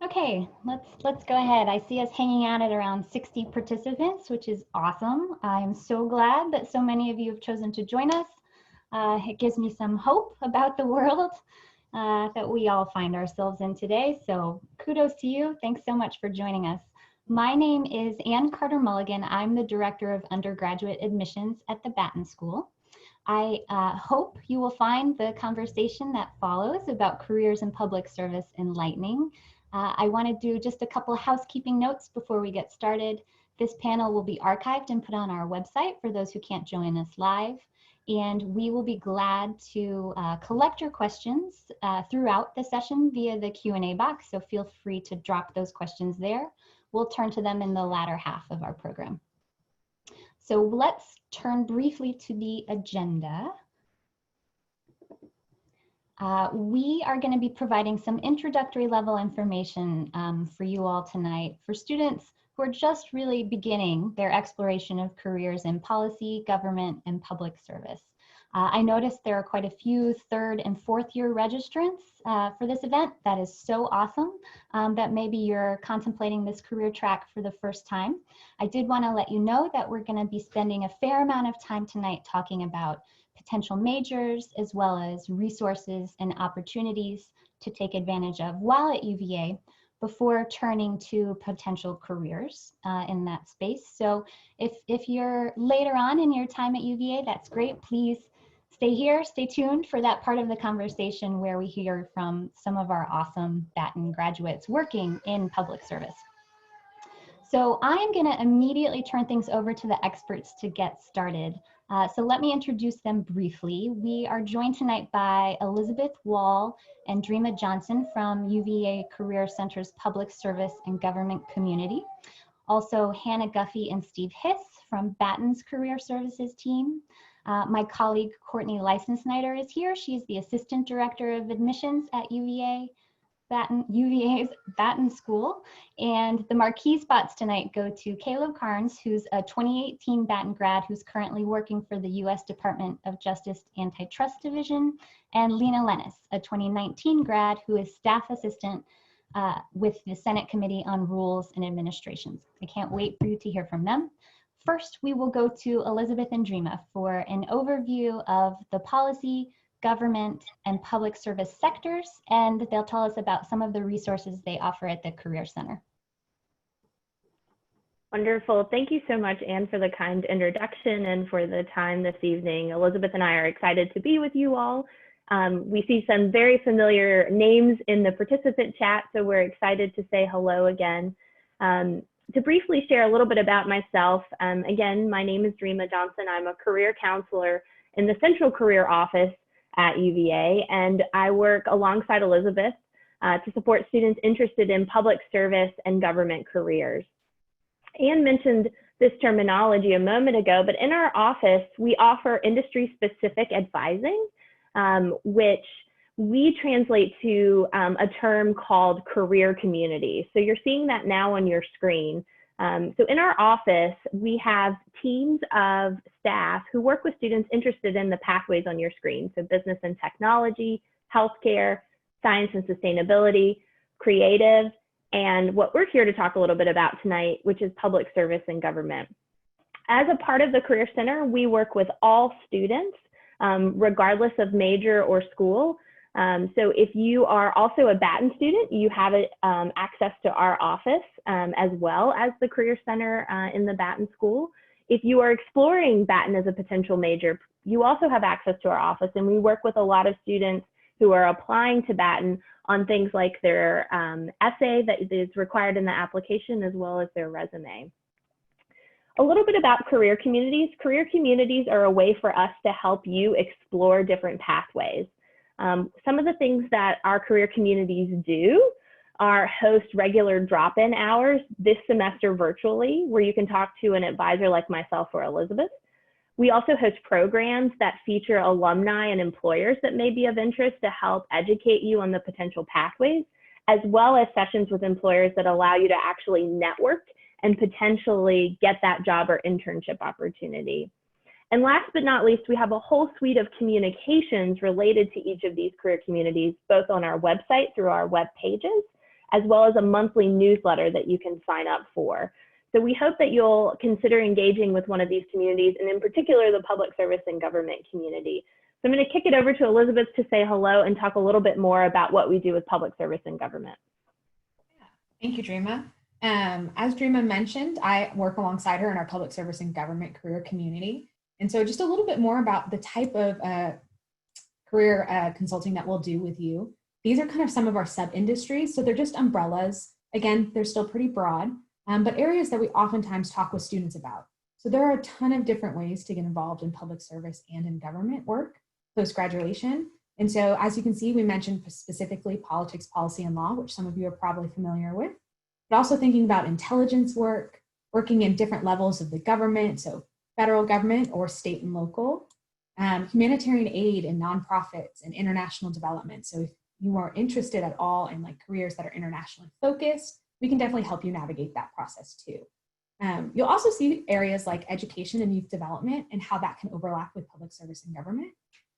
Okay, let's go ahead. I see us hanging out at around 60 participants, which is awesome. I'm so glad that so many of you have chosen to join us. It gives me some hope about the world that we all find ourselves in today. So kudos to you. Thanks so much for joining us. My name is Ann Carter Mulligan. I'm the Director of Undergraduate Admissions at the Batten School. I hope you will find the conversation that follows about careers in public service enlightening. I want to do just a couple of housekeeping notes before we get started. This panel will be archived and put on our website for those who can't join us live. And we will be glad to collect your questions throughout the session via the Q&A box, so feel free to drop those questions there. We'll turn to them in the latter half of our program. So let's turn briefly to the agenda. We are going to be providing some introductory level information for you all tonight for students who are just really beginning their exploration of careers in policy, government, and public service. I noticed there are quite a few third and fourth year registrants for this event. That is so awesome that maybe you're contemplating this career track for the first time. I did want to let you know that we're going to be spending a fair amount of time tonight talking about potential majors, as well as resources and opportunities to take advantage of while at UVA before turning to potential careers in that space. So if you're later on in your time at UVA, that's great. Please stay here, stay tuned for that part of the conversation where we hear from some of our awesome Batten graduates working in public service. So I'm going to immediately turn things over to the experts to get started. So let me introduce them briefly. We are joined tonight by Elizabeth Wall and Dreama Johnson from UVA Career Center's Public Service and Government Community. Also Hannah Guffey and Steve Hiss from Batten's Career Services team. My colleague Courtney Leisensnyder is here. She's the Assistant Director of Admissions at UVA's Batten School. And the marquee spots tonight go to Caleb Carnes, who's a 2018 Batten grad who's currently working for the U.S. Department of Justice Antitrust Division, and Lena Lennis, a 2019 grad who is staff assistant with the Senate Committee on Rules and Administrations. I can't wait for you to hear from them. First, we will go to Elizabeth and Dreama for an overview of the policy, government, and public service sectors, and they'll tell us about some of the resources they offer at the Career Center. Wonderful. Thank you so much, Anne, for the kind introduction and for the time this evening. Elizabeth and I are excited to be with you all. We see some very familiar names in the participant chat, so we're excited to say hello again. To briefly share a little bit about myself, again, my name is Dreama Johnson. I'm a career counselor in the Central Career Office at UVA, and I work alongside Elizabeth to support students interested in public service and government careers. Anne mentioned this terminology a moment ago, but in our office, we offer industry-specific advising, which we translate to a term called career community. So you're seeing that now on your screen. So in our office, we have teams of staff who work with students interested in the pathways on your screen. So business and technology, healthcare, science and sustainability, creative, and what we're here to talk a little bit about tonight, which is public service and government. As a part of the Career Center, we work with all students, regardless of major or school. So if you are also a Batten student, you have access to our office as well as the Career Center in the Batten School. If you are exploring Batten as a potential major, you also have access to our office, and we work with a lot of students who are applying to Batten on things like their essay that is required in the application, as well as their resume. A little bit about career communities. Career communities are a way for us to help you explore different pathways. Some of the things that our career communities do are host regular drop-in hours this semester virtually, where you can talk to an advisor like myself or Elizabeth. We also host programs that feature alumni and employers that may be of interest to help educate you on the potential pathways, as well as sessions with employers that allow you to actually network and potentially get that job or internship opportunity. And last but not least, we have a whole suite of communications related to each of these career communities, both on our website through our web pages, as well as a monthly newsletter that you can sign up for. So we hope that you'll consider engaging with one of these communities, and in particular, the public service and government community. So I'm going to kick it over to Elizabeth to say hello and talk a little bit more about what we do with public service and government. Thank you, Dreama. As Dreama mentioned, I work alongside her in our public service and government career community. And so just a little bit more about the type of career consulting that we'll do with you. These are kind of some of our sub-industries. So they're just umbrellas. Again, they're still pretty broad, but areas that we oftentimes talk with students about. So there are a ton of different ways to get involved in public service and in government work post-graduation. And so as you can see, we mentioned specifically politics, policy, and law, which some of you are probably familiar with, but also thinking about intelligence work, working in different levels of the government, so federal government or state and local, humanitarian aid and nonprofits and international development. So if you are interested at all in like careers that are internationally focused, we can definitely help you navigate that process too. You'll also see areas like education and youth development and how that can overlap with public service and government.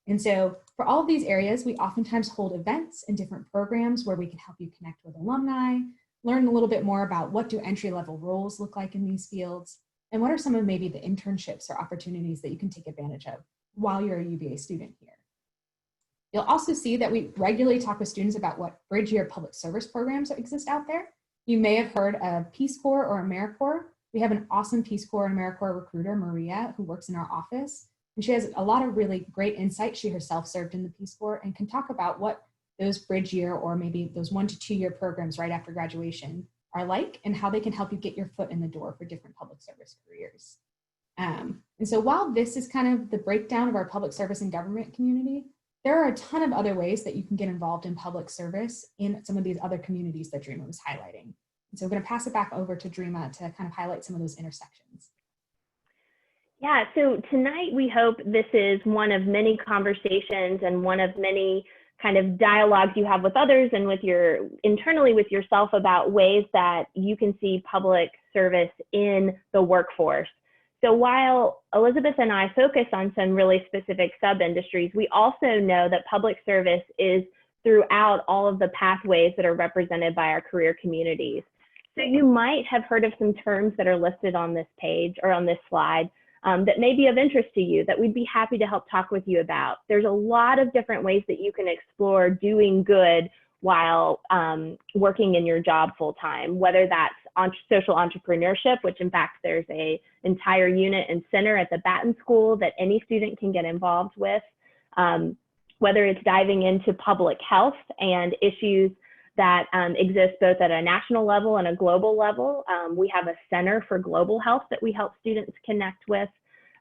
And so for all of these areas, we oftentimes hold events and different programs where we can help you connect with alumni, learn a little bit more about what do entry-level roles look like in these fields, and what are some of maybe the internships or opportunities that you can take advantage of while you're a UVA student here. You'll also see that we regularly talk with students about what bridge year public service programs exist out there. You may have heard of Peace Corps or AmeriCorps. We have an awesome Peace Corps and AmeriCorps recruiter, Maria, who works in our office. And she has a lot of really great insight. She herself served in the Peace Corps and can talk about what those bridge year or maybe those 1 to 2 year programs right after graduation are like and how they can help you get your foot in the door for different public service careers. And so while this is kind of the breakdown of our public service and government community, there are a ton of other ways that you can get involved in public service in some of these other communities that Dreama was highlighting. And so I'm going to pass it back over to Dreama to kind of highlight some of those intersections. Yeah, so tonight we hope this is one of many conversations and one of many kind of dialogues you have with others and with internally with yourself about ways that you can see public service in the workforce. So while Elizabeth and I focus on some really specific sub-industries, we also know that public service is throughout all of the pathways that are represented by our career communities. So you might have heard of some terms that are listed on this page or on this slide that may be of interest to you that we'd be happy to help talk with you about. There's a lot of different ways that you can explore doing good while working in your job full time, whether that's social entrepreneurship, which in fact there's an entire unit and center at the Batten School that any student can get involved with, whether it's diving into public health and issues that exist both at a national level and a global level. We have a center for global health that we help students connect with,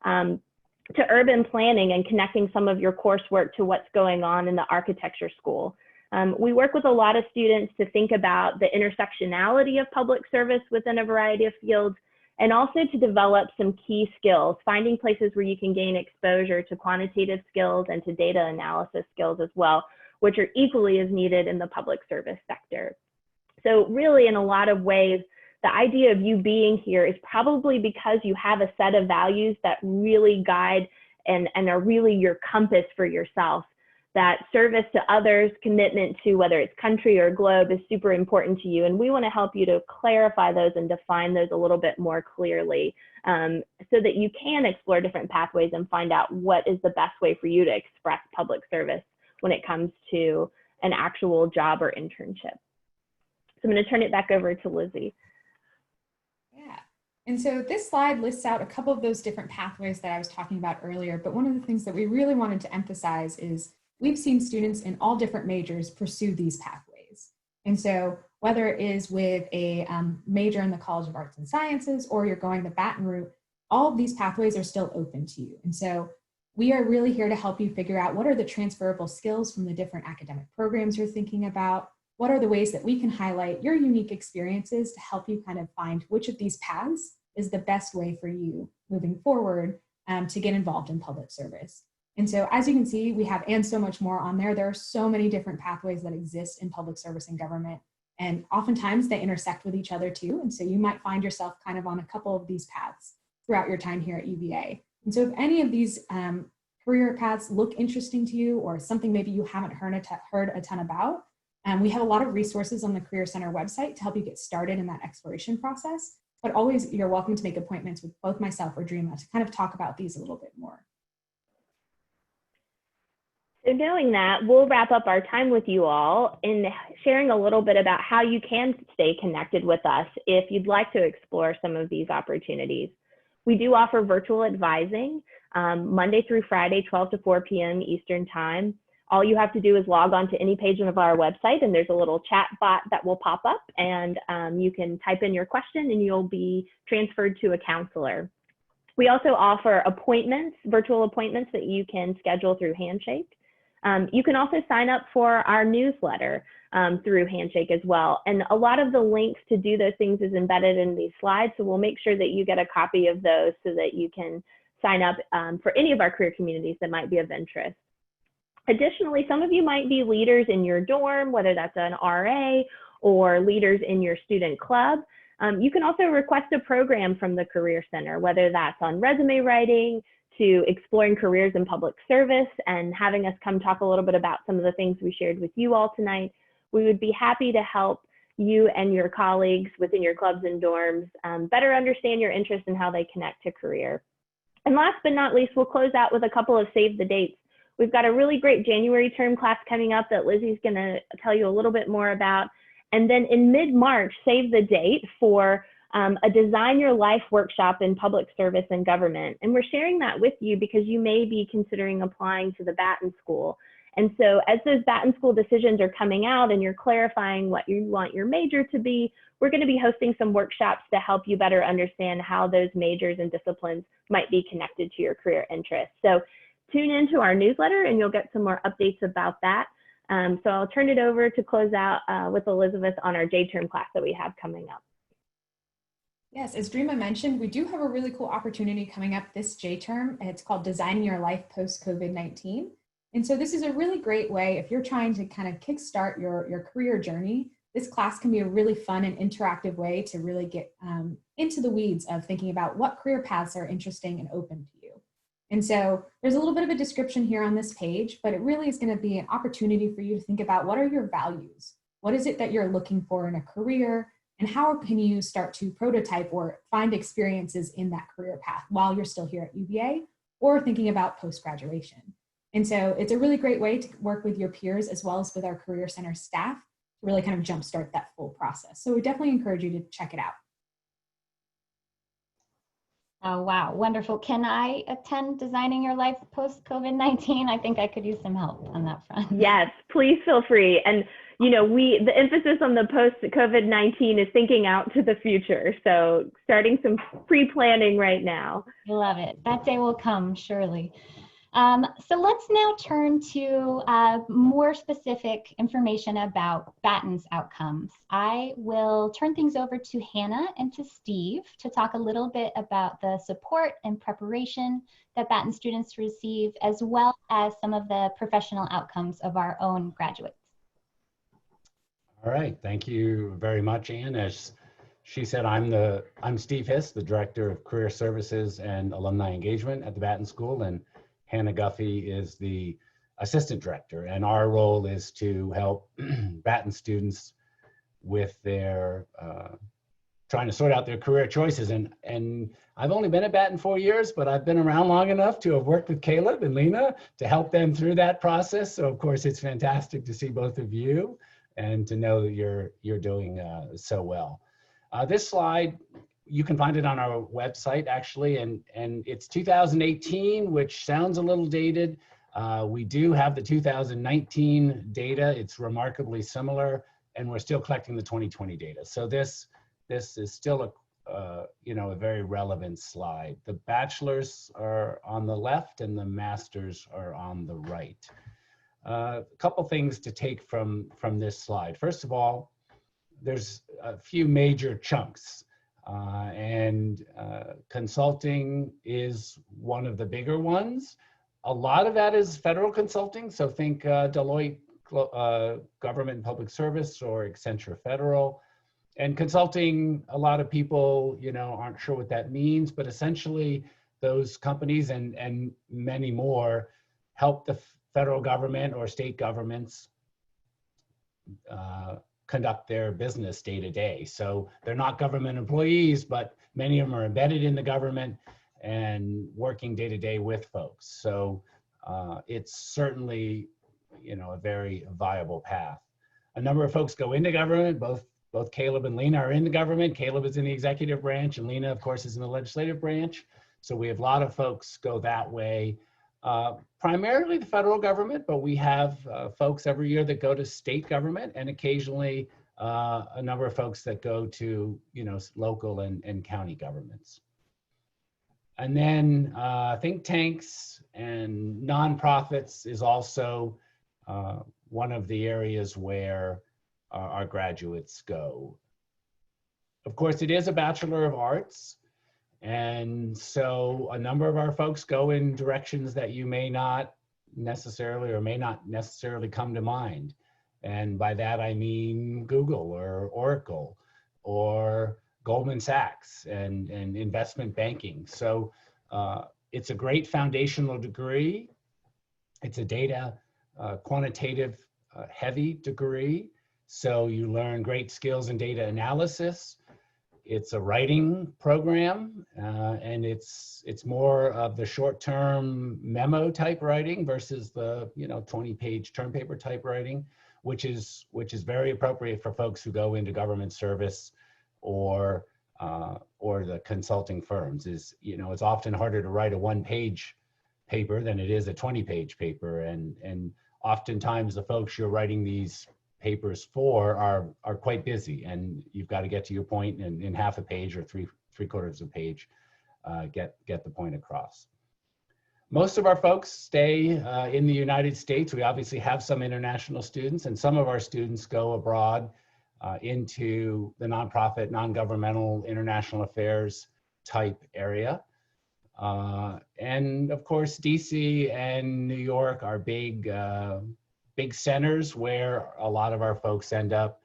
to urban planning and connecting some of your coursework to what's going on in the architecture school. We work with a lot of students to think about the intersectionality of public service within a variety of fields, and also to develop some key skills, finding places where you can gain exposure to quantitative skills and to data analysis skills as well, which are equally as needed in the public service sector. So really, in a lot of ways, the idea of you being here is probably because you have a set of values that really guide and are really your compass for yourself. That service to others, commitment to whether it's country or globe is super important to you. And we want to help you to clarify those and define those a little bit more clearly so that you can explore different pathways and find out what is the best way for you to express public service when it comes to an actual job or internship. So I'm going to turn it back over to Lizzie. Yeah, and so this slide lists out a couple of those different pathways that I was talking about earlier, but one of the things that we really wanted to emphasize is we've seen students in all different majors pursue these pathways. And so whether it is with a major in the College of Arts and Sciences or you're going the Batten route, all of these pathways are still open to you. And so we are really here to help you figure out what are the transferable skills from the different academic programs you're thinking about. What are the ways that we can highlight your unique experiences to help you kind of find which of these paths is the best way for you moving forward to get involved in public service. And so as you can see, we have and so much more on there. There are so many different pathways that exist in public service and government. And oftentimes they intersect with each other too. And so you might find yourself kind of on a couple of these paths throughout your time here at UVA. And so if any of these career paths look interesting to you or something maybe you haven't heard a ton about, We have a lot of resources on the Career Center website to help you get started in that exploration process, but always you're welcome to make appointments with both myself or Dreama to kind of talk about these a little bit more. So knowing that, we'll wrap up our time with you all in sharing a little bit about how you can stay connected with us if you'd like to explore some of these opportunities. We do offer virtual advising Monday through Friday, 12 to 4 p.m. Eastern Time. All you have to do is log on to any page of our website, and there's a little chat bot that will pop up, and you can type in your question and you'll be transferred to a counselor. We also offer appointments, virtual appointments that you can schedule through Handshake. You can also sign up for our newsletter through Handshake as well. And a lot of the links to do those things is embedded in these slides. So we'll make sure that you get a copy of those so that you can sign up for any of our career communities that might be of interest. Additionally, some of you might be leaders in your dorm, whether that's an RA or leaders in your student club. You can also request a program from the Career Center, whether that's on resume writing, to exploring careers in public service, and having us come talk a little bit about some of the things we shared with you all tonight. We would be happy to help you and your colleagues within your clubs and dorms better understand your interests and how they connect to career. And last but not least, we'll close out with a couple of save the dates. We've got a really great January term class coming up that Lizzie's gonna tell you a little bit more about. And then in mid-March, save the date for a Design Your Life workshop in public service and government. And we're sharing that with you because you may be considering applying to the Batten School. And so as those Batten School decisions are coming out and you're clarifying what you want your major to be, we're going to be hosting some workshops to help you better understand how those majors and disciplines might be connected to your career interests. So tune into our newsletter and you'll get some more updates about that. So I'll turn it over to close out with Elizabeth on our J-term class that we have coming up. Yes, as Dreama mentioned, we do have a really cool opportunity coming up this J-term. It's called Designing Your Life Post-COVID-19. And so this is a really great way, if you're trying to kind of kickstart your career journey, this class can be a really fun and interactive way to really get into the weeds of thinking about what career paths are interesting and open to you. And so there's a little bit of a description here on this page, but it really is going to be an opportunity for you to think about what are your values? What is it that you're looking for in a career? And how can you start to prototype or find experiences in that career path while you're still here at UVA or thinking about post-graduation? And so it's a really great way to work with your peers as well as with our Career Center staff to really kind of jumpstart that full process. So we definitely encourage you to check it out. Oh, wow. Wonderful. Can I attend Designing Your Life post-COVID-19? I think I could use some help on that front. Yes, please feel free. And you know, the emphasis on the post-COVID-19 is thinking out to the future. So starting some pre-planning right now. I love it. That day will come, surely. So let's now turn to more specific information about Batten's outcomes. I will turn things over to Hannah and to Steve to talk a little bit about the support and preparation that Batten students receive, as well as some of the professional outcomes of our own graduates. All right, thank you very much, Ann. As she said, I'm Steve Hiss, the Director of Career Services and Alumni Engagement at the Batten School, and Hannah Guffey is the Assistant Director. And our role is to help Batten students with their trying to sort out their career choices. And I've only been at Batten 4 years, but I've been around long enough to have worked with Caleb and Lena to help them through that process. So of course, it's fantastic to see both of you and to know that you're doing so well. This slide, you can find it on our website actually, and it's 2018, which sounds a little dated. We do have the 2019 data. It's remarkably similar, and we're still collecting the 2020 data. So this is still a very relevant slide. The bachelors are on the left and the masters are on the right. A couple things to take from this slide. First of all, there's a few major chunks, and consulting is one of the bigger ones. A lot of that is federal consulting, so think Deloitte Government and Public Service or Accenture Federal. And consulting, a lot of people aren't sure what that means, but essentially those companies and many more help the federal government or state governments conduct their business day to day. So they're not government employees, but many of them are embedded in the government and working day to day with folks. So it's certainly, a very viable path. A number of folks go into government. Both Caleb and Lena are in the government. Caleb is in the executive branch, and Lena, of course, is in the legislative branch. So we have a lot of folks go that way. Primarily the federal government, but we have folks every year that go to state government, and occasionally a number of folks that go to local and county governments. And then think tanks and nonprofits is also one of the areas where our graduates go. Of course, it is a Bachelor of Arts. And so a number of our folks go in directions that you may not necessarily come to mind. And by that, I mean Google or Oracle or Goldman Sachs and investment banking. So it's a great foundational degree. It's a data quantitative heavy degree. So you learn great skills in data analysis. It's a writing program, and it's more of the short-term memo type writing versus the 20-page term paper type writing, which is very appropriate for folks who go into government service or the consulting firms. It's often harder to write a one-page paper than it is a 20-page paper, and oftentimes the folks you're writing these papers for are quite busy, and you've got to get to your point in half a page or three-quarters of a page, get the point across. Most of our folks stay in the United States. We obviously have some international students, and some of our students go abroad into the nonprofit, non-governmental, international affairs type area. And of course, DC and New York are big centers where a lot of our folks end up.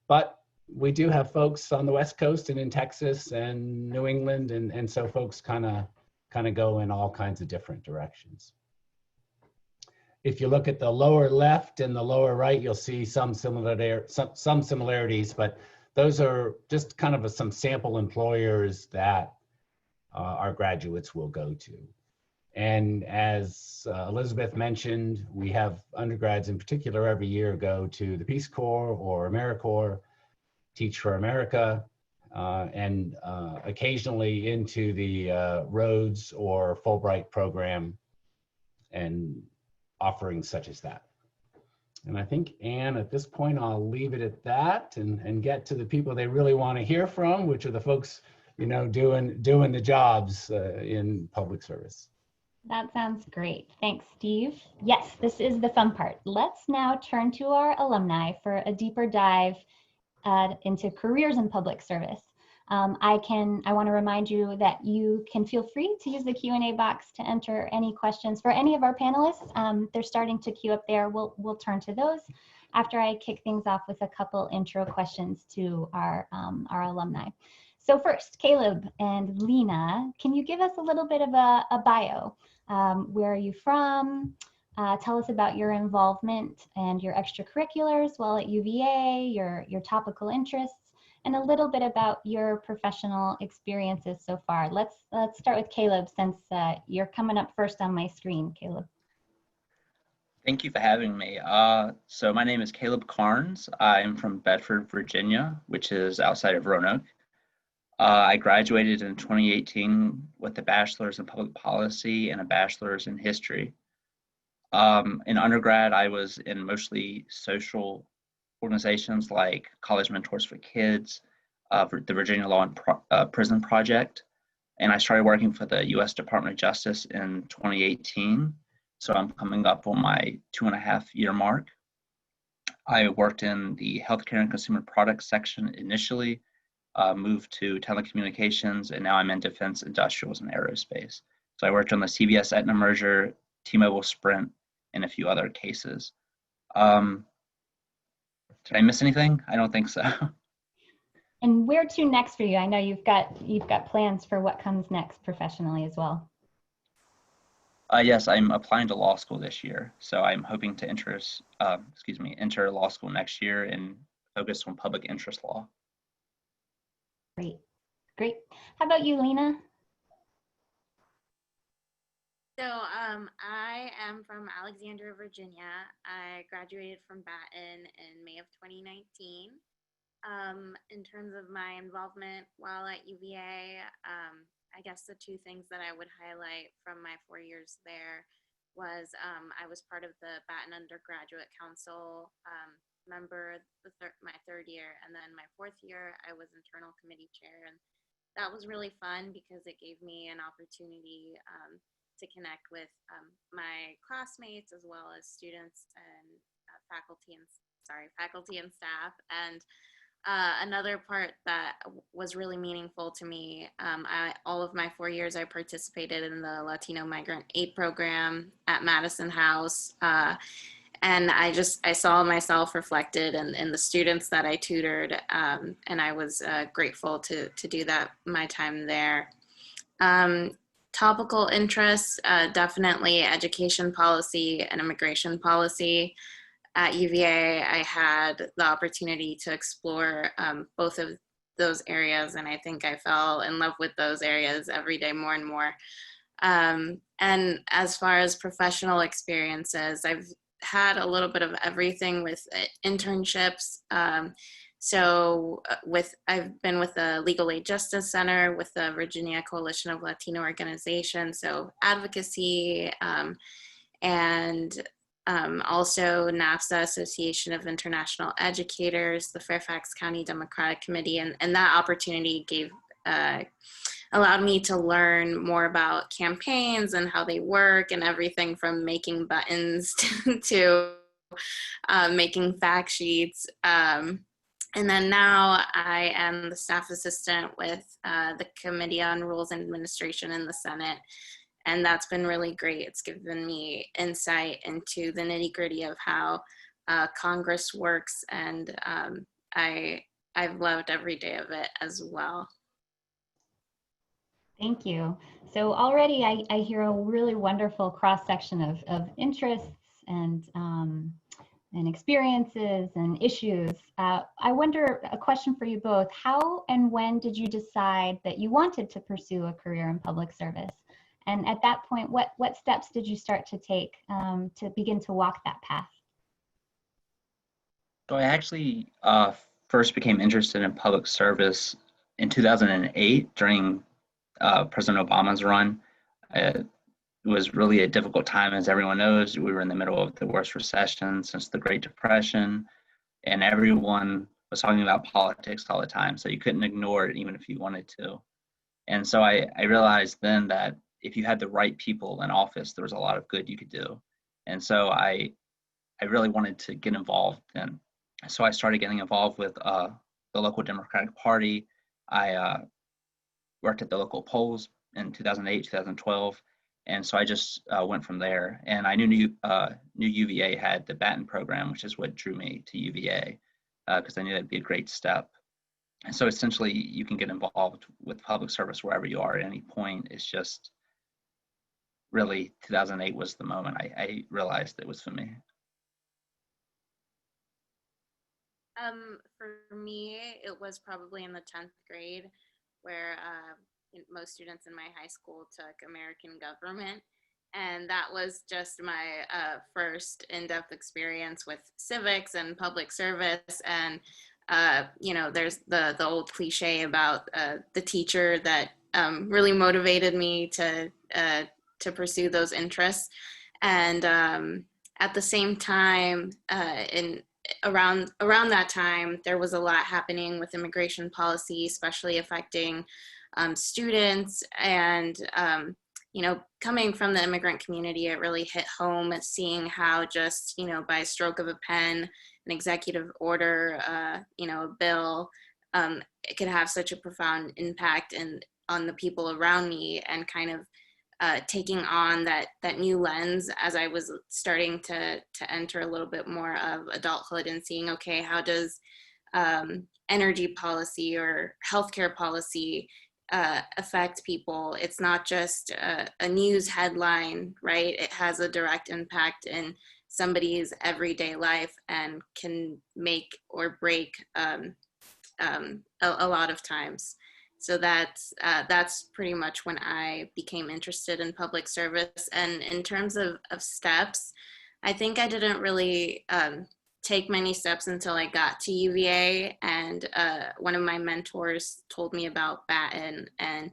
But we do have folks on the West Coast and in Texas and New England, and so folks kind of go in all kinds of different directions. If you look at the lower left and the lower right, you'll see some similarities, but those are just kind of some sample employers that our graduates will go to. And as Elizabeth mentioned, we have undergrads in particular every year go to the Peace Corps or AmeriCorps, Teach for America, and occasionally into the Rhodes or Fulbright program and offerings such as that. And I think, Anne, at this point, I'll leave it at that and get to the people they really want to hear from, which are the folks, doing the jobs in public service. That sounds great. Thanks, Steve. Yes, this is the fun part. Let's now turn to our alumni for a deeper dive into careers in public service. I want to remind you that you can feel free to use the Q&A box to enter any questions for any of our panelists. They're starting to queue up there. We'll turn to those after I kick things off with a couple intro questions to our alumni. So first, Caleb and Lena, can you give us a little bit of a bio? Where are you from? Tell us about your involvement and your extracurriculars while at UVA, your topical interests, and a little bit about your professional experiences so far. Let's start with Caleb, since you're coming up first on my screen, Caleb. Thank you for having me. So my name is Caleb Carnes. I'm from Bedford, Virginia, which is outside of Roanoke. I graduated in 2018 with a bachelor's in public policy and a bachelor's in history. In undergrad, I was in mostly social organizations like College Mentors for Kids, the Virginia Law and Prison Project, and I started working for the U.S. Department of Justice in 2018. So I'm coming up on my 2.5-year mark. I worked in the healthcare and consumer products section initially, moved to telecommunications, and now I'm in defense, industrials, and aerospace. So I worked on the CBS Aetna merger, T-Mobile Sprint, and a few other cases. Did I miss anything? I don't think so. And where to next for you? I know you've got plans for what comes next professionally as well. Yes, I'm applying to law school this year. So I'm hoping to enter law school next year and focus on public interest law. Great, great. How about you, Lena? So I am from Alexandria, Virginia. I graduated from Batten in May of 2019. In terms of my involvement while at UVA, I guess the two things that I would highlight from my 4 years there was I was part of the Batten Undergraduate Council member my third year, and then my fourth year I was internal committee chair, and that was really fun because it gave me an opportunity to connect with my classmates as well as students and faculty and staff. And another part that was really meaningful to me, all of my 4 years I participated in the Latino Migrant Aid Program at Madison House. And I saw myself reflected in the students that I tutored, and I was grateful to do that, my time there. Topical interests, definitely education policy and immigration policy. At UVA, I had the opportunity to explore both of those areas, and I think I fell in love with those areas every day more and more. And as far as professional experiences, I've had a little bit of everything with internships. I've been with the Legal Aid Justice Center, with the Virginia Coalition of Latino Organizations, so advocacy, and also NAFSA, Association of International Educators, the Fairfax County Democratic Committee, and that opportunity allowed me to learn more about campaigns and how they work, and everything from making buttons to making fact sheets. And then now I am the staff assistant with the Committee on Rules and Administration in the Senate. And that's been really great. It's given me insight into the nitty-gritty of how Congress works, and I've loved every day of it as well. Thank you. So already I hear a really wonderful cross-section of interests and experiences and issues. I wonder, a question for you both, how and when did you decide that you wanted to pursue a career in public service? And at that point, what steps did you start to take to begin to walk that path? So I actually first became interested in public service in 2008 during President Obama's run. It was really a difficult time, as everyone knows. We were in the middle of the worst recession since the Great Depression, and everyone was talking about politics all the time, so you couldn't ignore it even if you wanted to. And so I realized then that if you had the right people in office, there was a lot of good you could do. And so I really wanted to get involved then. So I started getting involved with the local Democratic Party. I worked at the local polls in 2008, 2012. And so I just went from there. And I knew UVA had the Batten program, which is what drew me to UVA, because I knew that'd be a great step. And so essentially you can get involved with public service wherever you are at any point. It's just really 2008 was the moment I realized it was for me. For me, it was probably in the 10th grade where most students in my high school took American government. And that was just my first in-depth experience with civics and public service. And, there's the old cliche about the teacher that really motivated me to pursue those interests. And at the same time, around that time, there was a lot happening with immigration policy, especially affecting students. And, coming from the immigrant community, it really hit home, seeing how just, by a stroke of a pen, an executive order, a bill, it could have such a profound impact on the people around me, and kind of taking on that new lens as I was starting to enter a little bit more of adulthood, and seeing, okay, how does energy policy or healthcare policy affect people. It's not just a news headline, right? It has a direct impact in somebody's everyday life and can make or break a lot of times. So that's pretty much when I became interested in public service. And in terms of steps, I think I didn't really take many steps until I got to UVA, and one of my mentors told me about Batten, and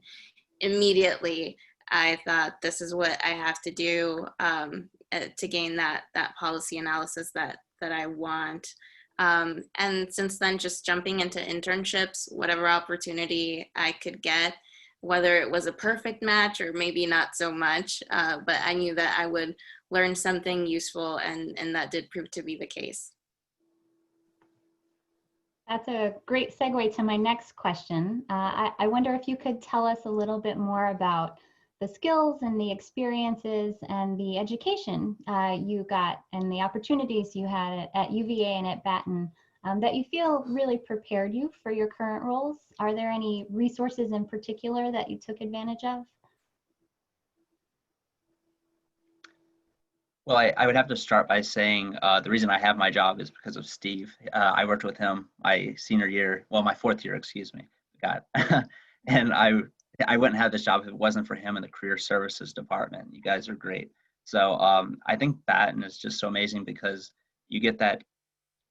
immediately I thought, this is what I have to do to gain that policy analysis that I want. And since then, just jumping into internships, whatever opportunity I could get, whether it was a perfect match or maybe not so much, but I knew that I would learn something useful, and that did prove to be the case. That's a great segue to my next question. I wonder if you could tell us a little bit more about the skills and the experiences and the education you got and the opportunities you had at UVA and at Batten that you feel really prepared you for your current roles. Are there any resources in particular that you took advantage of? Well, I would have to start by saying the reason I have my job is because of Steve. I worked with him my senior year, well, my fourth year, excuse me, God. And I wouldn't have this job if it wasn't for him in the Career Services Department. You guys are great. So I think Batten is just so amazing because you get that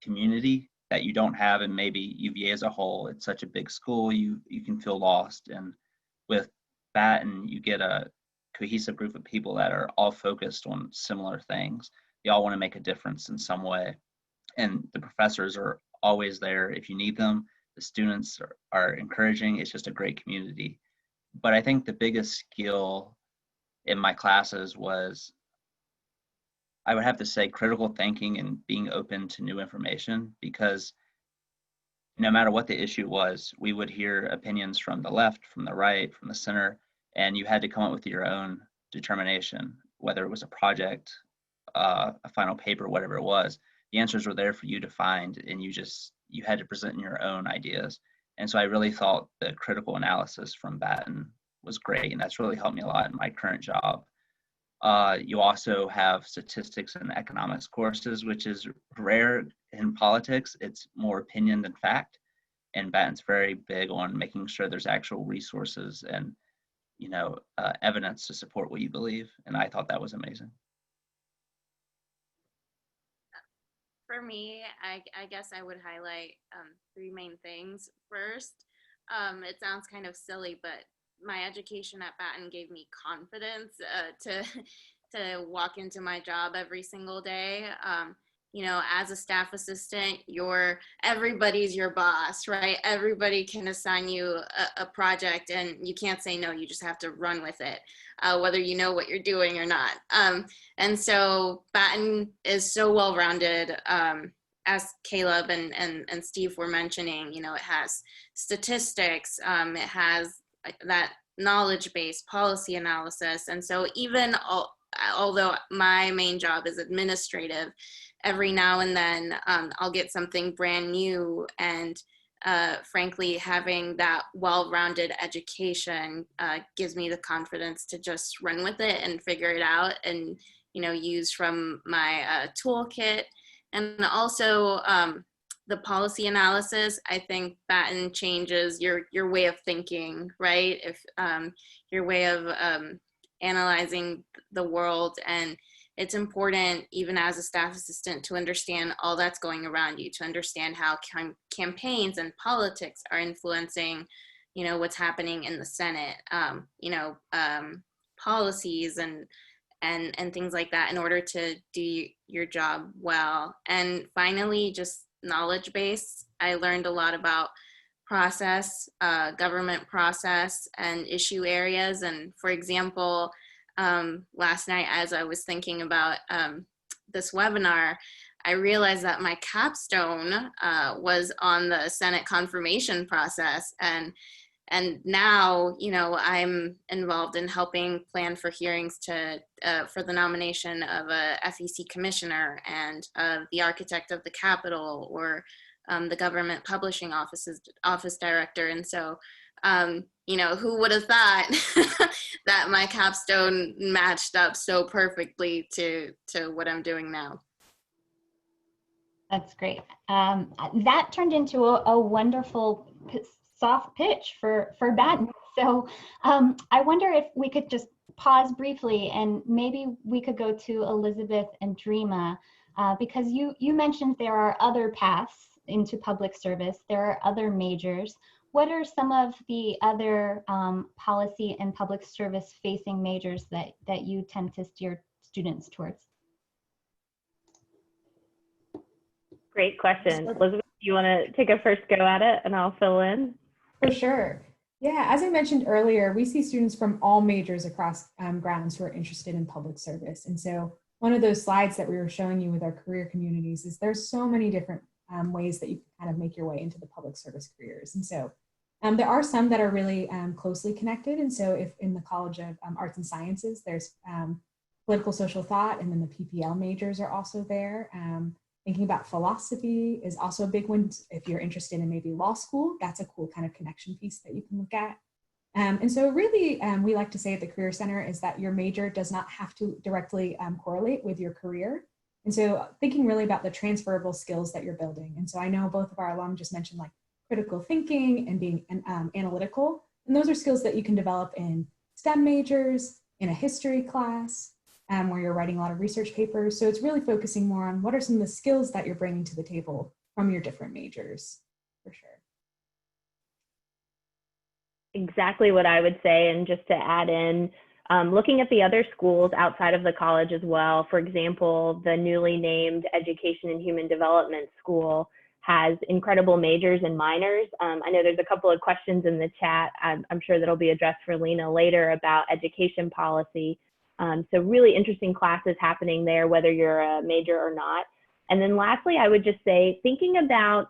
community that you don't have in maybe UVA as a whole. It's such a big school, you can feel lost. And with Batten, you get a cohesive group of people that are all focused on similar things. They all want to make a difference in some way. And the professors are always there if you need them. The students are encouraging. It's just a great community. But I think the biggest skill in my classes was, I would have to say, critical thinking and being open to new information, because no matter what the issue was, we would hear opinions from the left, from the right, from the center, and you had to come up with your own determination, whether it was a project, a final paper, whatever it was. The answers were there for you to find, and you had to present your own ideas. And so I really thought the critical analysis from Batten was great, and that's really helped me a lot in my current job. You also have statistics and economics courses, which is rare in politics. It's more opinion than fact. And Batten's very big on making sure there's actual resources and evidence to support what you believe. And I thought that was amazing. For me, I guess I would highlight three main things. First, it sounds kind of silly, but my education at Batten gave me confidence to walk into my job every single day. As a staff assistant, everybody's your boss, right? Everybody can assign you a project, and you can't say no. You just have to run with it, whether you know what you're doing or not. And so Batten is so well-rounded. As Caleb and Steve were mentioning, it has statistics, it has that knowledge-based policy analysis. And so even although my main job is administrative, every now and then I'll get something brand new, and frankly, having that well-rounded education gives me the confidence to just run with it and figure it out, and use from my toolkit. And also the policy analysis, I think Batten changes your way of thinking, right? If your way of analyzing the world. And it's important, even as a staff assistant, to understand all that's going around you, to understand how campaigns and politics are influencing, what's happening in the Senate, policies and things like that, in order to do your job well. And finally, just knowledge base. I learned a lot about process, government process, and issue areas. And for example, last night, as I was thinking about this webinar, I realized that my capstone was on the Senate confirmation process. And now, I'm involved in helping plan for hearings for the nomination of a FEC commissioner and the architect of the Capitol, or the government publishing office director. And so, you know, who would have thought that my capstone matched up so perfectly to what I'm doing now. That's great. That turned into a wonderful soft pitch for Batten. So I wonder if we could just pause briefly and maybe we could go to Elizabeth and Dreama, because you mentioned there are other paths into public service. There are other majors. What are some of the other policy and public service facing majors that you tend to steer students towards? Great question. Elizabeth, do you want to take a first go at it and I'll fill in? For sure. Yeah, as I mentioned earlier, we see students from all majors across grounds who are interested in public service. And so one of those slides that we were showing you with our career communities is there's so many different ways that you can kind of make your way into the public service careers. And so there are some that are really closely connected. And so if in the College of Arts and Sciences, there's political social thought, and then the PPL majors are also there. Thinking about philosophy is also a big one. If you're interested in maybe law school, that's a cool kind of connection piece that you can look at. And so really, we like to say at the Career Center is that your major does not have to directly correlate with your career. And so thinking really about the transferable skills that you're building. And so I know both of our alum just mentioned like critical thinking and being analytical. And those are skills that you can develop in STEM majors, in a history class, where you're writing a lot of research papers. So it's really focusing more on what are some of the skills that you're bringing to the table from your different majors, for sure. Exactly what I would say. And just to add in, looking at the other schools outside of the college as well, for example, the newly named Education and Human Development School has incredible majors and minors. I know there's a couple of questions in the chat. I'm sure that'll be addressed for Lena later about education policy. So really interesting classes happening there, whether you're a major or not. And then lastly, I would just say, thinking about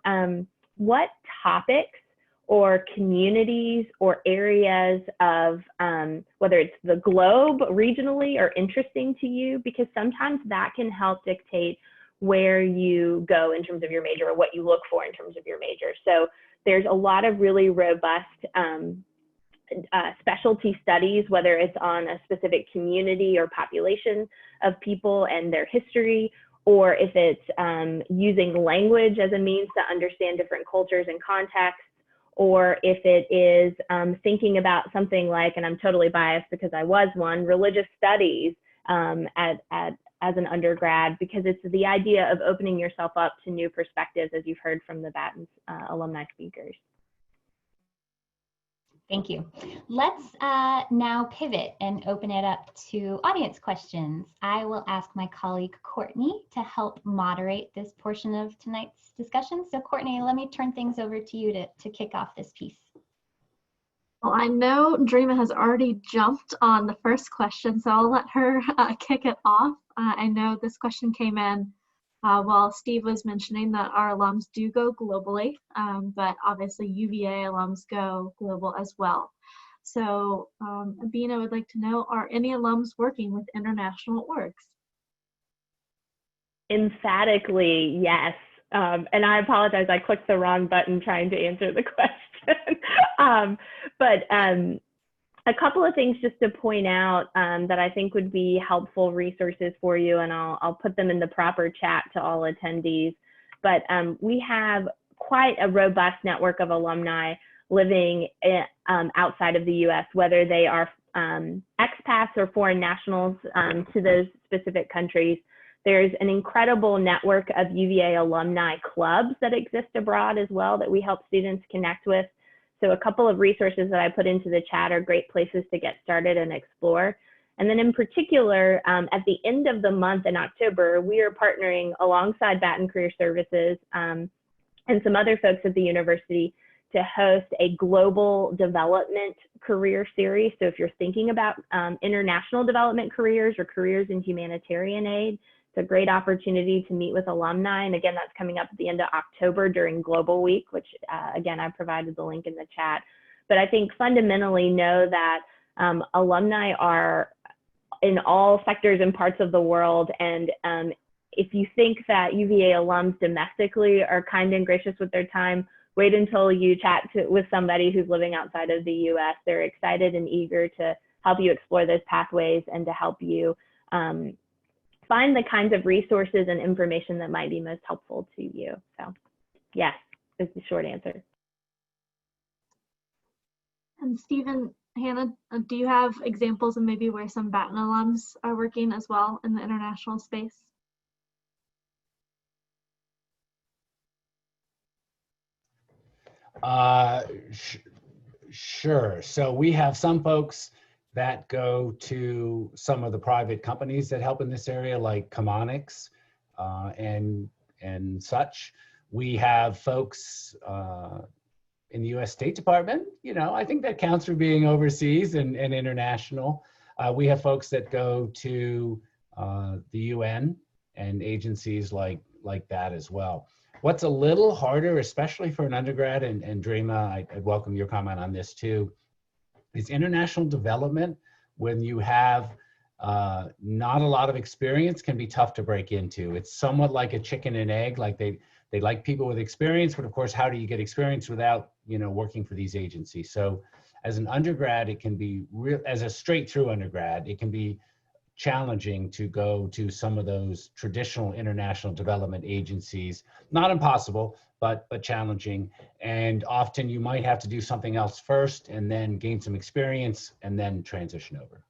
what topics or communities or areas of, whether it's the globe regionally, are interesting to you, because sometimes that can help dictate where you go in terms of your major or what you look for in terms of your major. So there's a lot of really robust specialty studies, whether it's on a specific community or population of people and their history, or if it's using language as a means to understand different cultures and contexts, or if it is thinking about something like, and I'm totally biased because I was one, religious studies as an undergrad, because it's the idea of opening yourself up to new perspectives, as you've heard from the Batten alumni speakers. Thank you. Let's now pivot and open it up to audience questions. I will ask my colleague Courtney to help moderate this portion of tonight's discussion. So Courtney, let me turn things over to you to kick off this piece. Well, I know Dreama has already jumped on the first question, so I'll let her kick it off. I know this question came in while Steve was mentioning that our alums do go globally, but obviously UVA alums go global as well. So Abina would like to know, are any alums working with international orgs? Emphatically, yes. And I apologize, I clicked the wrong button trying to answer the question. But a couple of things just to point out that I think would be helpful resources for you, and I'll put them in the proper chat to all attendees. But we have quite a robust network of alumni living outside of the US, whether they are expats or foreign nationals to those specific countries. There's an incredible network of UVA alumni clubs that exist abroad as well that we help students connect with. So a couple of resources that I put into the chat are great places to get started and explore. And then in particular, at the end of the month in October, we are partnering alongside Batten Career Services and some other folks at the university to host a global development career series. So if you're thinking about international development careers or careers in humanitarian aid, it's a great opportunity to meet with alumni. And again, that's coming up at the end of October during Global Week, which again, I provided the link in the chat. But I think fundamentally know that alumni are in all sectors and parts of the world. And if you think that UVA alums domestically are kind and gracious with their time, wait until you chat with somebody who's living outside of the US. They're excited and eager to help you explore those pathways and to help you find the kinds of resources and information that might be most helpful to you. So yes, is the short answer. And Stephen, Hannah, do you have examples of maybe where some Batten alums are working as well in the international space? Sure. So we have some folks that go to some of the private companies that help in this area, like Chemonics and such. We have folks in the U.S. State Department. You know, I think that counts for being overseas and international. We have folks that go to the UN and agencies like that as well. What's a little harder, especially for an undergrad, and Dreama, I'd welcome your comment on this too, is international development. When you have not a lot of experience, can be tough to break into. It's somewhat like a chicken and egg. Like they like people with experience, but of course, how do you get experience without, you know, working for these agencies? So as an undergrad, it can be real, as a straight through undergrad, it can be challenging to go to some of those traditional international development agencies. Not impossible, but challenging. And often you might have to do something else first and then gain some experience and then transition over.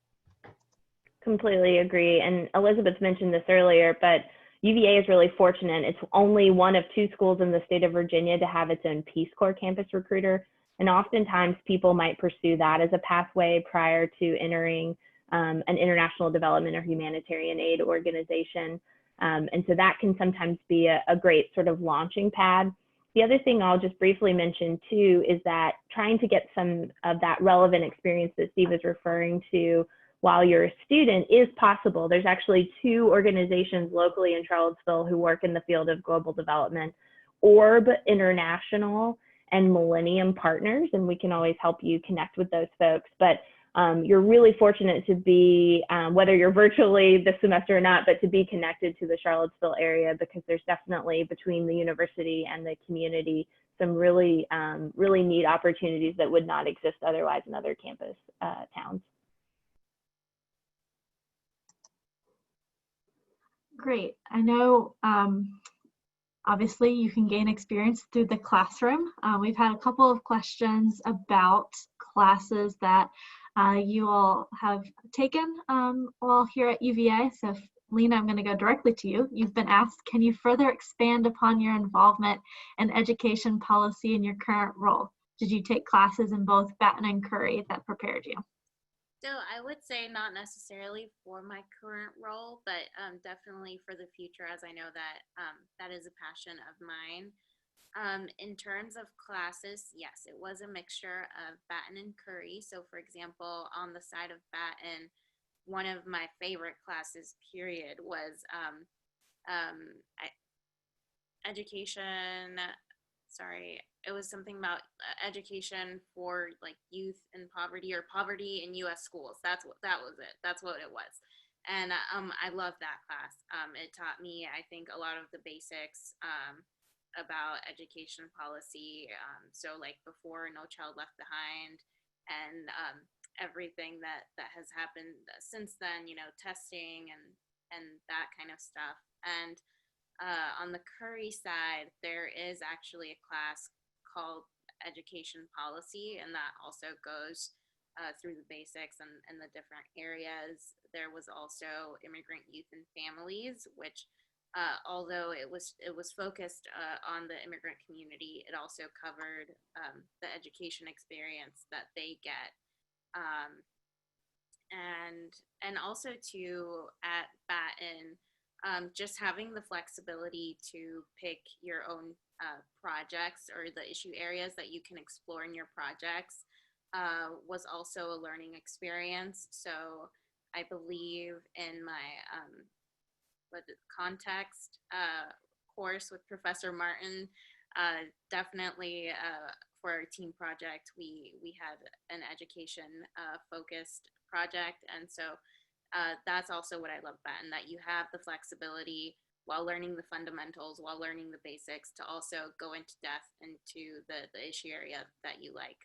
Completely agree. And Elizabeth mentioned this earlier, but UVA is really fortunate. It's only one of 2 schools in the state of Virginia to have its own Peace Corps campus recruiter. And oftentimes people might pursue that as a pathway prior to entering an international development or humanitarian aid organization. And so that can sometimes be a great sort of launching pad. The other thing I'll just briefly mention too is that trying to get some of that relevant experience that Steve is referring to while you're a student is possible. There's actually 2 organizations locally in Charlottesville who work in the field of global development, Orb International and Millennium Partners, and we can always help you connect with those folks. But you're really fortunate to be, whether you're virtually this semester or not, but to be connected to the Charlottesville area, because there's definitely between the university and the community some really, really neat opportunities that would not exist otherwise in other campus towns. Great. I know obviously you can gain experience through the classroom. We've had a couple of questions about classes that you all have taken while here at UVA. So Lena, I'm going to go directly to you. You've been asked, can you further expand upon your involvement in education policy in your current role? Did you take classes in both Batten and Curry that prepared you? So I would say not necessarily for my current role, but definitely for the future, as I know that that is a passion of mine. In terms of classes, yes, it was a mixture of Batten and Curry. So for example, on the side of Batten, one of my favorite classes, period, was education. Sorry, it was something about education for like youth in poverty or poverty in U.S. schools. That was it. That's what it was. And I love that class. It taught me, I think, a lot of the basics about education policy. So like before No Child Left Behind, and everything that has happened since then, you know, testing and that kind of stuff. And on the Curry side, there is actually a class called Education Policy, and that also goes through the basics and the different areas. There was also Immigrant Youth and Families, which although it was focused on the immigrant community, it also covered the education experience that they get. And also too at Batten, just having the flexibility to pick your own projects or the issue areas that you can explore in your projects was also a learning experience. So I believe in my context course with Professor Martin, definitely for our team project, we had an education focused project. And so that's also what I love, Batten, that you have the flexibility while learning the fundamentals, while learning the basics, to also go into depth into the issue area that you like.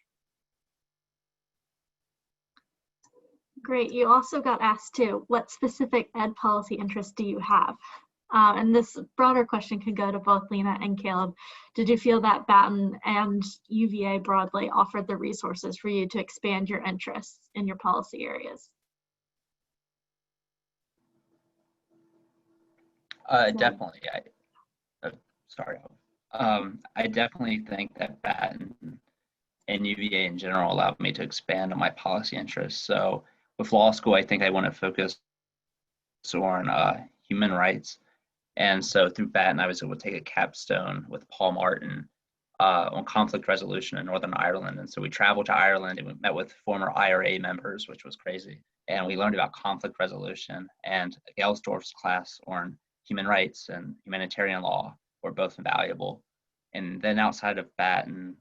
Great. You also got asked too, what specific ed policy interests do you have? And this broader question could go to both Lena and Caleb. Did you feel that Batten and UVA broadly offered the resources for you to expand your interests in your policy areas? Definitely. Sorry. I definitely think that Batten and UVA in general allowed me to expand on my policy interests. So with law school, I think I want to focus on human rights. And so through Batten, I was able to take a capstone with Paul Martin on conflict resolution in Northern Ireland. And so we traveled to Ireland and we met with former IRA members, which was crazy. And we learned about conflict resolution, and Gelsdorf's class on human rights and humanitarian law were both invaluable. And then outside of Batten,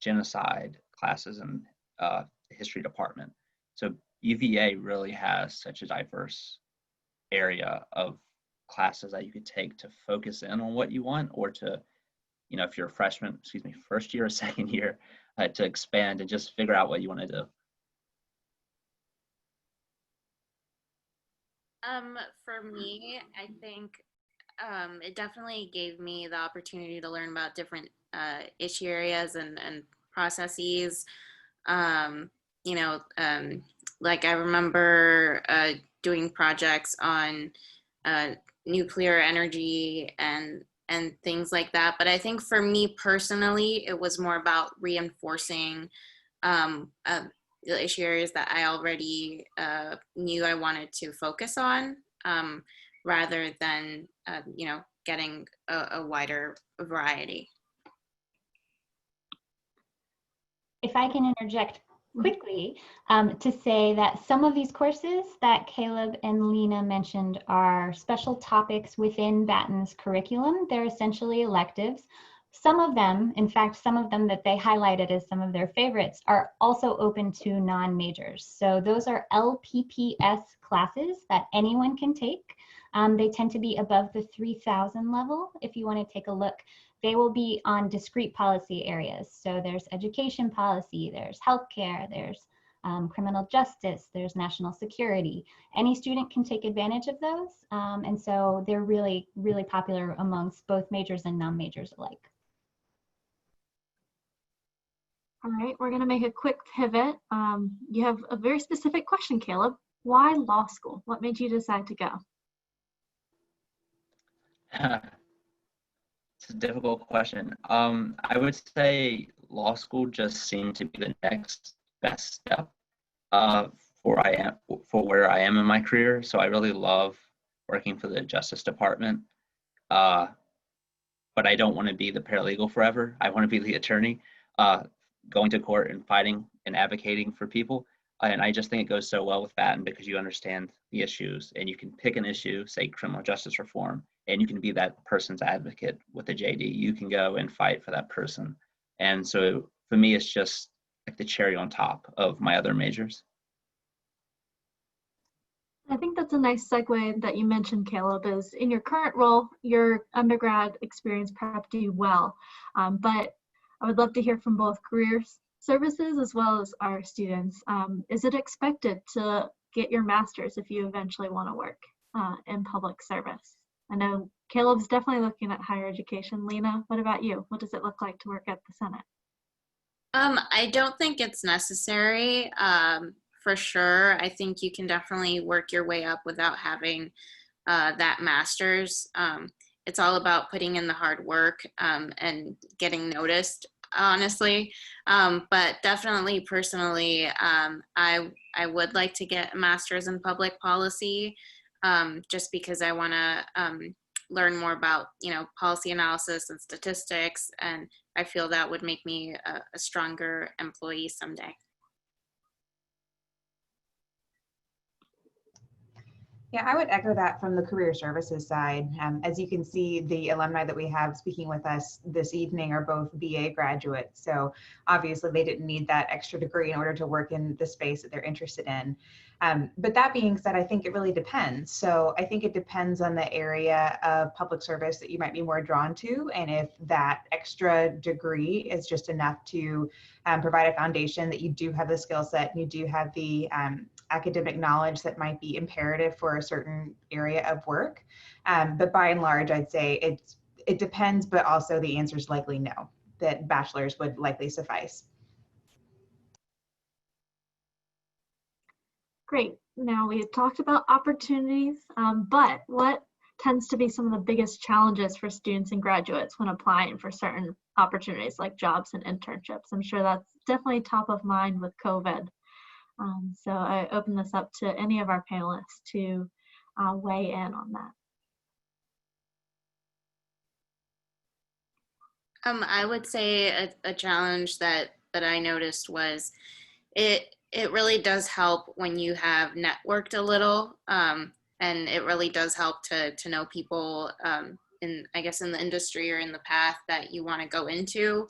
genocide classes in the history department. So UVA really has such a diverse area of classes that you could take to focus in on what you want, or to, you know, if you're a freshman, first year or second year, to expand and just figure out what you want to do. For me, I think it definitely gave me the opportunity to learn about different issue areas and processes. Like I remember doing projects on nuclear energy and things like that. But I think for me personally, it was more about reinforcing the issue areas that I already knew I wanted to focus on, rather than getting a wider variety. If I can interject quickly, to say that some of these courses that Caleb and Lena mentioned are special topics within Batten's curriculum. They're essentially electives. Some of them, in fact, some of them that they highlighted as some of their favorites, are also open to non-majors. So those are LPPS classes that anyone can take. They tend to be above the 3,000 level. If you want to take a look, they will be on discrete policy areas. So there's education policy, there's healthcare, there's criminal justice, there's national security. Any student can take advantage of those. And so they're really, really popular amongst both majors and non-majors alike. All right, we're gonna make a quick pivot. You have a very specific question, Caleb. Why law school? What made you decide to go? It's a difficult question. I would say law school just seemed to be the next best step for where I am in my career. So I really love working for the Justice Department, but I don't want to be the paralegal forever. I want to be the attorney, going to court and fighting and advocating for people. And I just think it goes so well with Batten because you understand the issues and you can pick an issue, say criminal justice reform, and you can be that person's advocate with the JD. You can go and fight for that person. And so for me, it's just like the cherry on top of my other majors. I think that's a nice segue that you mentioned, Caleb, is in your current role, your undergrad experience prepped you well. But I would love to hear from both career services as well as our students. Is it expected to get your master's if you eventually want to work in public service? I know Caleb's definitely looking at higher education. Lena, what about you? What does it look like to work at the Senate? I don't think it's necessary. For sure, I think you can definitely work your way up without having that master's. It's all about putting in the hard work and getting noticed, honestly. But definitely, personally, I would like to get a master's in public policy, just because I want to learn more about, policy analysis and statistics, and I feel that would make me a stronger employee someday. Yeah, I would echo that from the career services side. As you can see, the alumni that we have speaking with us this evening are both BA graduates. So obviously they didn't need that extra degree in order to work in the space that they're interested in. But that being said, I think it really depends. So I think it depends on the area of public service that you might be more drawn to. And if that extra degree is just enough to provide a foundation that you do have the skill set, and you do have the academic knowledge that might be imperative for a certain area of work. But by and large, I'd say it depends, but also the answer is likely no, that bachelor's would likely suffice. Great. Now we had talked about opportunities, but what tends to be some of the biggest challenges for students and graduates when applying for certain opportunities like jobs and internships? I'm sure that's definitely top of mind with COVID. So I open this up to any of our panelists to weigh in on that. I would say a challenge that I noticed was it really does help when you have networked a little, and it really does help to know people in, I guess, in the industry or in the path that you want to go into.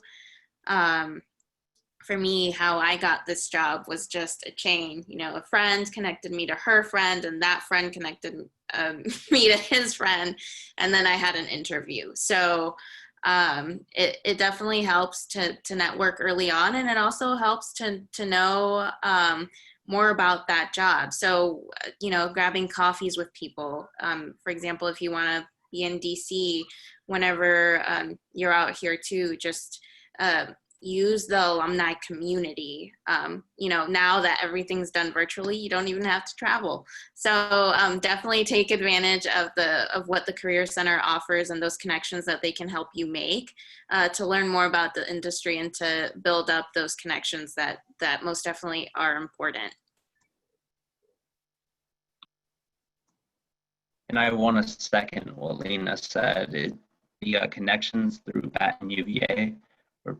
For me, how I got this job was just a chain. You know, a friend connected me to her friend, and that friend connected me to his friend, and then I had an interview. So it definitely helps to network early on, and it also helps to know more about that job. So, you know, grabbing coffees with people. For example, if you want to be in DC, whenever you're out here too, just use the alumni community. You know, now that everything's done virtually, you don't even have to travel. So definitely take advantage of what the Career Center offers and those connections that they can help you make to learn more about the industry and to build up those connections that most definitely are important. And I want to second what Lena said. The connections through Batten UVA are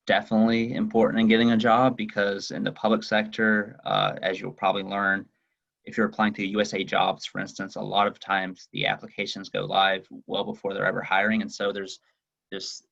definitely important in getting a job, because in the public sector, as you'll probably learn, if you're applying to USA Jobs, for instance, a lot of times the applications go live well before they're ever hiring. And so there's this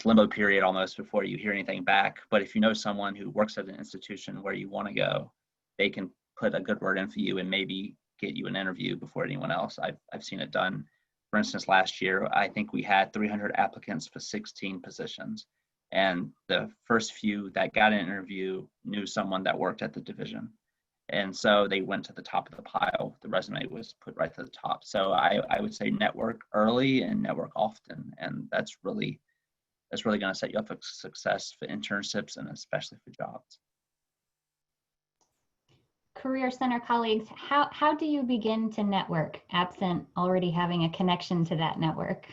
limbo period almost before you hear anything back. But if you know someone who works at an institution where you want to go, they can put a good word in for you and maybe get you an interview before anyone else. I've seen it done. For instance, last year, I think we had 300 applicants for 16 positions. And the first few that got an interview knew someone that worked at the division. And so they went to the top of the pile. The resume was put right to the top. So I would say network early and network often. And that's really going to set you up for success for internships and especially for jobs. Career Center colleagues, how do you begin to network absent already having a connection to that network?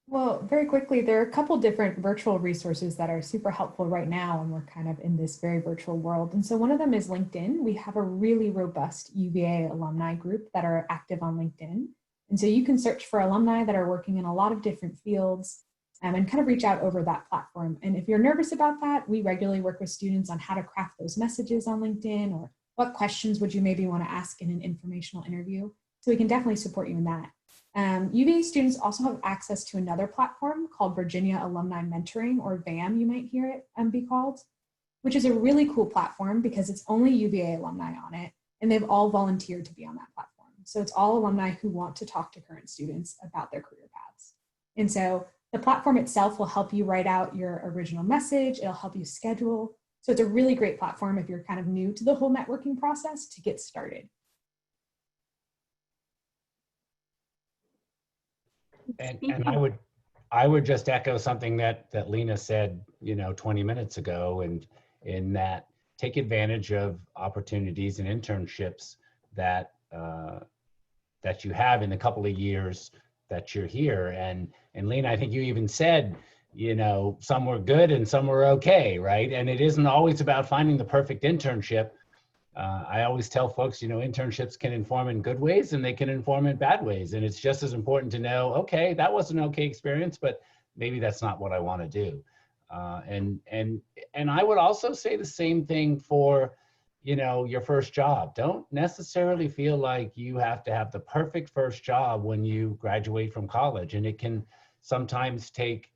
Well, very quickly, there are a couple different virtual resources that are super helpful right now, and we're kind of in this very virtual world. And so one of them is LinkedIn. We have a really robust UVA alumni group that are active on LinkedIn. And so you can search for alumni that are working in a lot of different fields and kind of reach out over that platform. And if you're nervous about that, we regularly work with students on how to craft those messages on LinkedIn, or what questions would you maybe want to ask in an informational interview. So we can definitely support you in that. UVA students also have access to another platform called Virginia Alumni Mentoring, or VAM, you might hear it be called, which is a really cool platform because it's only UVA alumni on it, and they've all volunteered to be on that platform. So it's all alumni who want to talk to current students about their career paths. And so the platform itself will help you write out your original message. It'll help you schedule. So it's a really great platform if you're kind of new to the whole networking process to get started. And I would just echo something that Lena said, 20 minutes ago, and in that take advantage of opportunities and internships that you have in the couple of years that you're here. And Lena, I think you even said, some were good and some were okay, right? And it isn't always about finding the perfect internship. I always tell folks, internships can inform in good ways and they can inform in bad ways. And it's just as important to know, okay, that was an okay experience, but maybe that's not what I want to do. And I would also say the same thing for, your first job. Don't necessarily feel like you have to have the perfect first job when you graduate from college. And it can sometimes take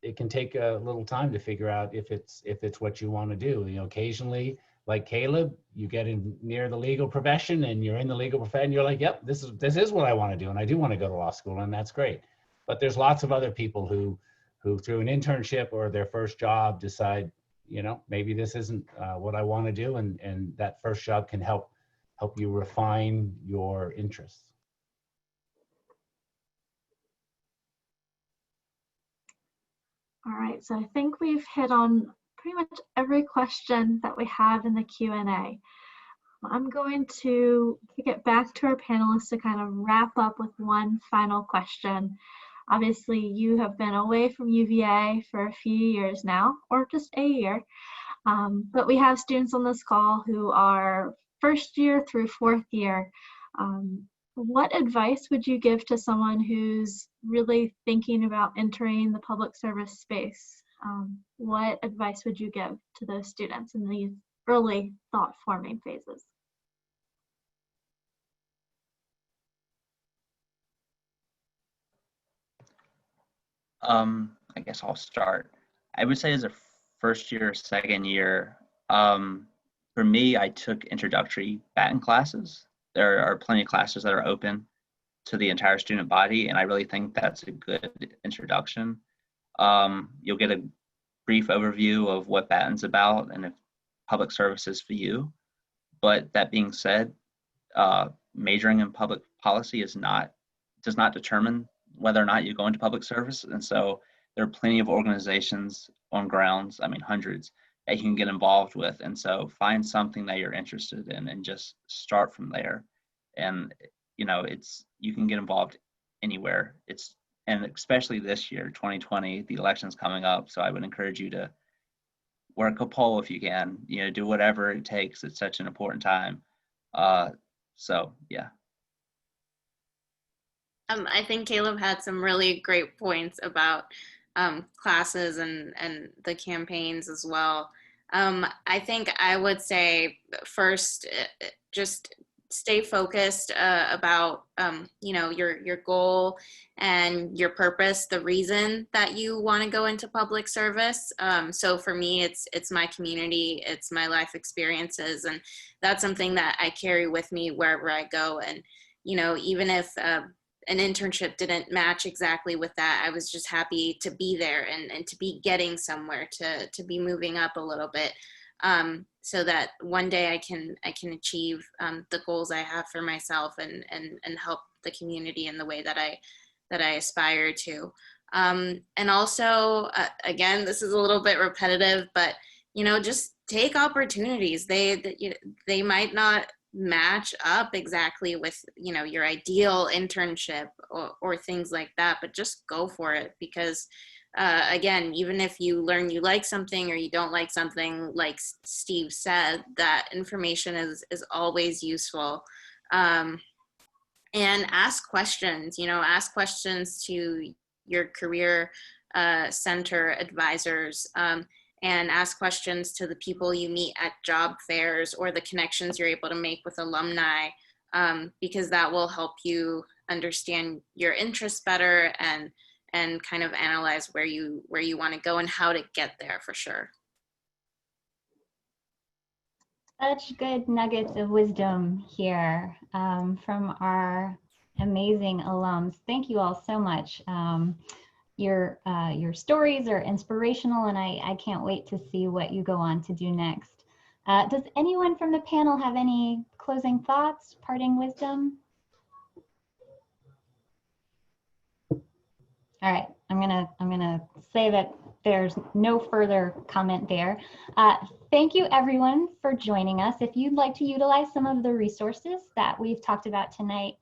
it can take a little time to figure out if it's what you want to do. Occasionally, like Caleb, you get in near the legal profession and you're in the legal profession, you're like, yep, this is what I want to do. And I do want to go to law school, and that's great. But there's lots of other people who through an internship or their first job decide, maybe this isn't what I want to do. And that first job can help you refine your interests. All right, so I think we've hit on pretty much every question that we have in the Q&A. I'm going to kick it back to our panelists to kind of wrap up with one final question. Obviously, you have been away from UVA for a few years now, or just a year, but we have students on this call who are first year through fourth year. What advice would you give to someone who's really thinking about entering the public service space? What advice would you give to those students in these early thought-forming phases? I guess I'll start. I would say as a first year, second year, for me, I took introductory Batten classes. There are plenty of classes that are open to the entire student body, and I really think that's a good introduction. You'll get a brief overview of what Batten's about and if public service is for you. But that being said, majoring in public policy does not determine whether or not you go into public service. And so there are plenty of organizations on grounds, hundreds, that you can get involved with. And so find something that you're interested in and just start from there. And you can get involved anywhere. And especially this year, 2020, the election's coming up. So I would encourage you to work a poll if you can, do whatever it takes. It's such an important time. So yeah. I think Caleb had some really great points about classes and the campaigns as well. I think I would say first, just stay focused about your goal and your purpose, the reason that you want to go into public service. So for me, it's my community, it's my life experiences, and that's something that I carry with me wherever I go. And even if an internship didn't match exactly with that, I was just happy to be there and to be getting somewhere, to be moving up a little bit, so that one day I can achieve the goals I have for myself and help the community in the way that I aspire to. And also, again, this is a little bit repetitive, but just take opportunities. They might not match up exactly with your ideal internship or things like that, but just go for it, because again, even if you learn you like something or you don't like something, like Steve said, that information is always useful. And ask questions, ask questions to your career center advisors, and ask questions to the people you meet at job fairs or the connections you're able to make with alumni, because that will help you understand your interests better and kind of analyze where you want to go and how to get there for sure. Such good nuggets of wisdom here from our amazing alums. Thank you all so much. Your stories are inspirational, and I can't wait to see what you go on to do next. Does anyone from the panel have any closing thoughts, parting wisdom? All right, I'm gonna say that there's no further comment there. Thank you everyone for joining us. If you'd like to utilize some of the resources that we've talked about tonight,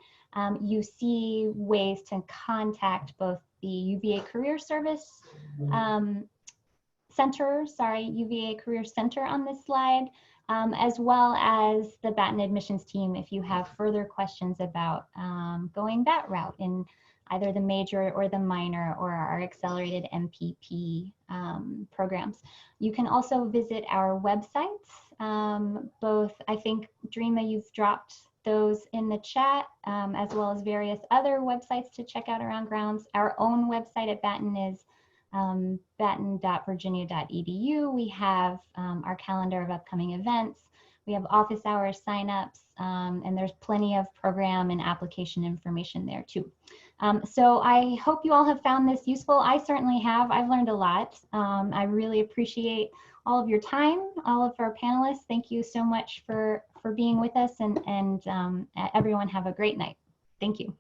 you see ways to contact both the UVA Career Service Center, UVA Career Center on this slide, as well as the Batten admissions team if you have further questions about going that route in either the major or the minor or our accelerated MPP programs. You can also visit our websites, both, I think, Dreama, you've dropped those in the chat, as well as various other websites to check out around grounds. Our own website at Batten is batten.virginia.edu. We have our calendar of upcoming events. We have office hours signups, and there's plenty of program and application information there too. So I hope you all have found this useful. I certainly have. I've learned a lot. I really appreciate all of your time, all of our panelists. Thank you so much for being with us, and everyone have a great night. Thank you.